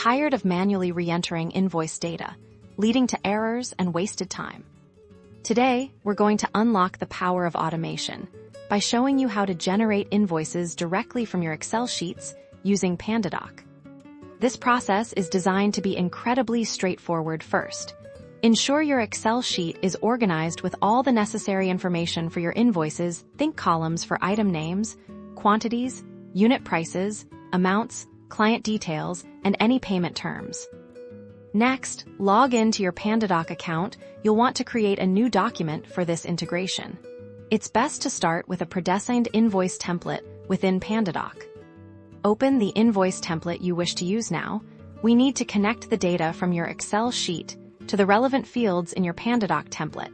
tired of manually re-entering invoice data, leading to errors and wasted time. Today, we're going to unlock the power of automation by showing you how to generate invoices directly from your Excel sheets using Pandadoc. This process is designed to be incredibly straightforward. First, ensure your Excel sheet is organized with all the necessary information for your invoices. Think columns for item names, quantities, unit prices, amounts, client details, and any payment terms. Next, log into your Pandadoc account. You'll want to create a new document for this integration. It's best to start with a predesigned invoice template within Pandadoc. Open the invoice template you wish to use now. We need to connect the data from your Excel sheet to the relevant fields in your Pandadoc template.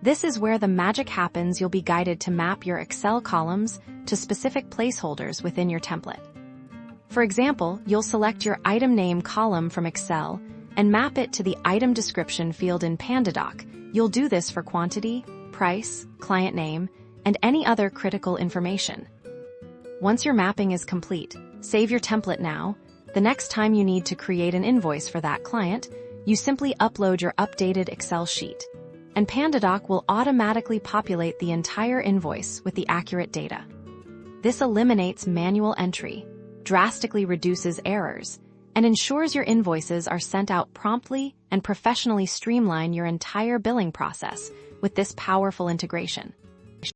This is where the magic happens. You'll be guided to map your Excel columns to specific placeholders within your template. For example, you'll select your item name column from Excel and map it to the item description field in Pandadoc. You'll do this for quantity, price, client name, and any other critical information. Once your mapping is complete, save your template now. The next time you need to create an invoice for that client, you simply upload your updated Excel sheet, and Pandadoc will automatically populate the entire invoice with the accurate data. This eliminates manual entry, drastically reduces errors, and ensures your invoices are sent out promptly and professionally. Streamline your entire billing process with this powerful integration.